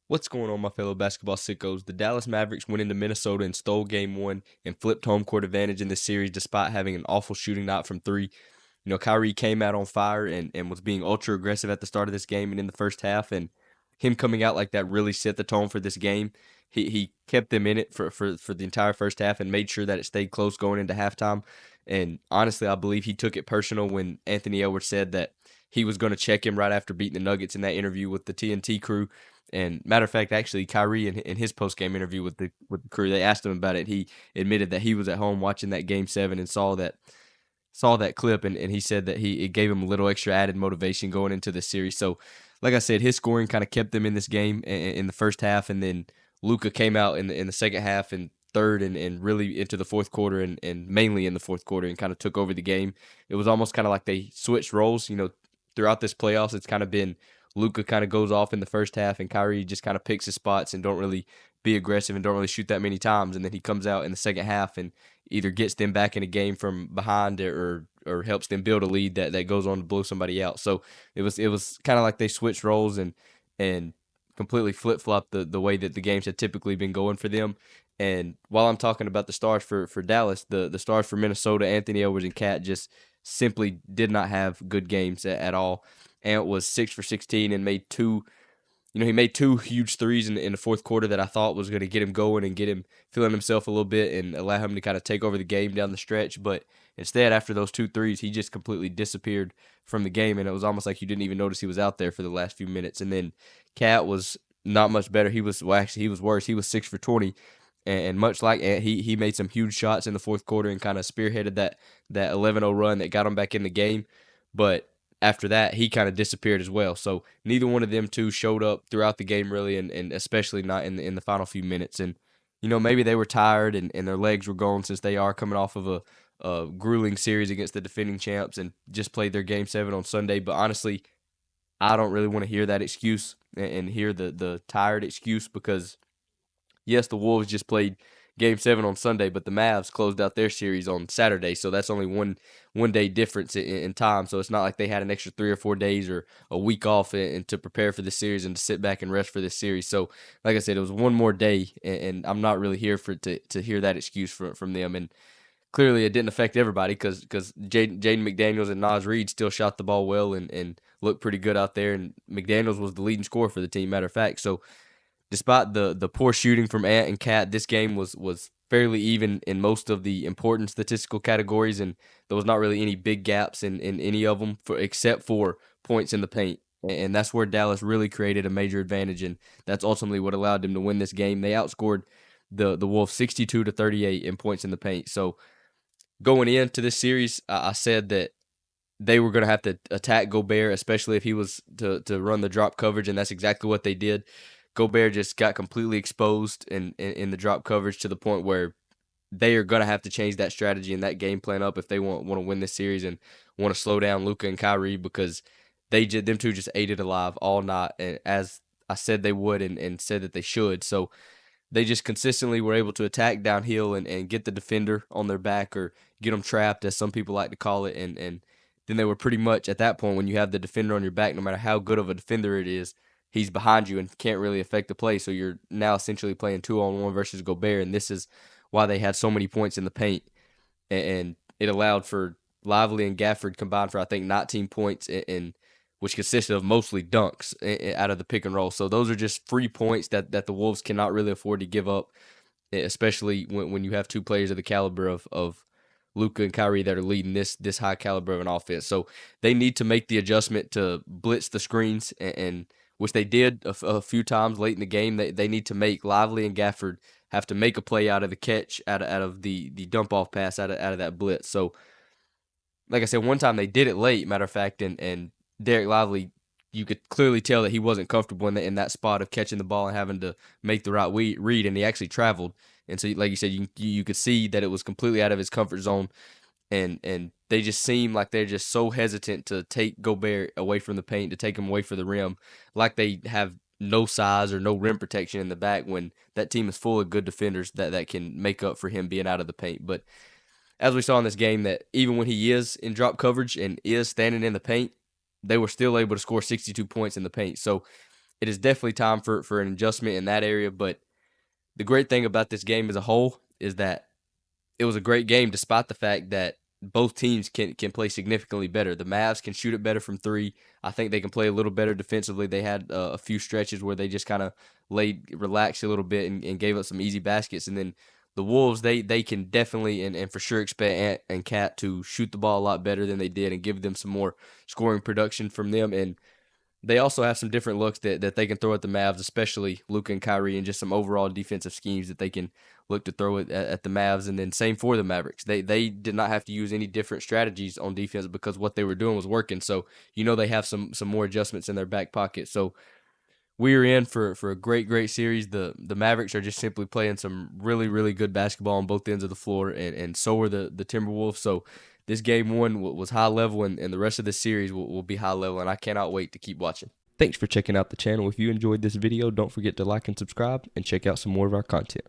What's going on, my fellow basketball sickos? The Dallas Mavericks went into Minnesota and stole game one and flipped home court advantage in this series despite having an awful shooting night from three. Kyrie came out on fire and was being ultra aggressive at the start of this game and in the first half, and him coming out like that really set the tone for this game. He kept them in it for the entire first half and made sure that it stayed close going into halftime. And honestly, I believe he took it personal when Anthony Edwards said that he was going to check him right after beating the Nuggets in that interview with the TNT crew. And matter of fact, actually, Kyrie in his post game interview with the crew, they asked him about it. He admitted that he was at home watching that game seven and saw that clip, and he said that it gave him a little extra added motivation going into the series. So, like I said, his scoring kind of kept them in this game in the first half, and then Luka came out in the second half and third and really into the fourth quarter and mainly in the fourth quarter and kind of took over the game. It was almost kind of like they switched roles. Throughout this playoffs, it's kind of been Luka kind of goes off in the first half, and Kyrie just kind of picks his spots and don't really be aggressive and don't really shoot that many times. And then he comes out in the second half and either gets them back in a game from behind or helps them build a lead that goes on to blow somebody out. So it was kind of like they switched roles and completely flip flopped the way that the games had typically been going for them. And while I'm talking about the stars for Dallas, the stars for Minnesota, Anthony Edwards and Cat just simply did not have good games at all. Ant was 6 for 16 and made two. He made two huge threes in the fourth quarter that I thought was going to get him going and get him feeling himself a little bit and allow him to kind of take over the game down the stretch. But instead, after those two threes, he just completely disappeared from the game, and it was almost like you didn't even notice he was out there for the last few minutes. And then Cat was not much better. Actually, he was worse. He was 6 for 20. And much like Ant, he made some huge shots in the fourth quarter and kind of spearheaded that 11-0 run that got him back in the game. But after that, he kind of disappeared as well. So neither one of them two showed up throughout the game really, and especially not in the final few minutes. And maybe they were tired and their legs were gone since they are coming off of a grueling series against the defending champs and just played their game seven on Sunday. But honestly, I don't really want to hear that excuse and hear the tired excuse because yes, the Wolves just played Game 7 on Sunday, but the Mavs closed out their series on Saturday, so that's only one day difference in time. So it's not like they had an extra 3 or 4 days or a week off and to prepare for this series and to sit back and rest for this series. So, like I said, it was one more day, and I'm not really here to hear that excuse from them. And clearly, it didn't affect everybody because Jaden McDaniels and Naz Reid still shot the ball well and looked pretty good out there. And McDaniels was the leading scorer for the team, matter of fact. So despite the poor shooting from Ant and Cat, this game was fairly even in most of the important statistical categories, and there was not really any big gaps in any of them except for points in the paint. And that's where Dallas really created a major advantage, and that's ultimately what allowed them to win this game. They outscored the Wolves 62-38 in points in the paint. So going into this series, I said that they were going to have to attack Gobert, especially if he was to run the drop coverage, and that's exactly what they did. Gobert just got completely exposed in the drop coverage to the point where they are going to have to change that strategy and that game plan up if they want to win this series and want to slow down Luka and Kyrie because them two just ate it alive all night, and as I said they would and said that they should. So they just consistently were able to attack downhill and get the defender on their back or get them trapped, as some people like to call it. And then they were pretty much at that point, when you have the defender on your back, no matter how good of a defender it is, he's behind you and can't really affect the play. So you're now essentially playing 2-on-1 versus Gobert. And this is why they had so many points in the paint. And it allowed for Lively and Gafford combined for, I think, 19 points, which consisted of mostly dunks out of the pick and roll. So those are just free points that the Wolves cannot really afford to give up, especially when you have two players of the caliber of Luka and Kyrie that are leading this high caliber of an offense. So they need to make the adjustment to blitz the screens, and which they did a few times late in the game. They need to make Lively and Gafford have to make a play out of the catch, out of the dump off pass, out of that blitz. So like I said, one time they did it late, matter of fact, and Derek Lively, you could clearly tell that he wasn't comfortable in that spot of catching the ball and having to make the right read, and he actually traveled. And so, like you said, you could see that it was completely out of his comfort zone, and they just seem like they're just so hesitant to take Gobert away from the paint, to take him away from the rim, like they have no size or no rim protection in the back when that team is full of good defenders that can make up for him being out of the paint. But as we saw in this game, that even when he is in drop coverage and is standing in the paint, they were still able to score 62 points in the paint. So it is definitely time for an adjustment in that area. But the great thing about this game as a whole is that it was a great game despite the fact that both teams can play significantly better. The Mavs can shoot it better from three. I think they can play a little better defensively. They had a few stretches where they just kind of relaxed a little bit and gave up some easy baskets. And then the Wolves, they can definitely and for sure expect Ant and Cat to shoot the ball a lot better than they did and give them some more scoring production from them. And they also have some different looks that they can throw at the Mavs, especially Luka and Kyrie, and just some overall defensive schemes that they can look to throw at the Mavs. And then same for the Mavericks. They did not have to use any different strategies on defense because what they were doing was working. So they have some more adjustments in their back pocket. So we're in for a great series. The Mavericks are just simply playing some really good basketball on both ends of the floor, and so are the Timberwolves. So this game one was high level, and the rest of this series will be high level, and I cannot wait to keep watching. Thanks for checking out the channel. If you enjoyed this video, don't forget to like and subscribe, and check out some more of our content.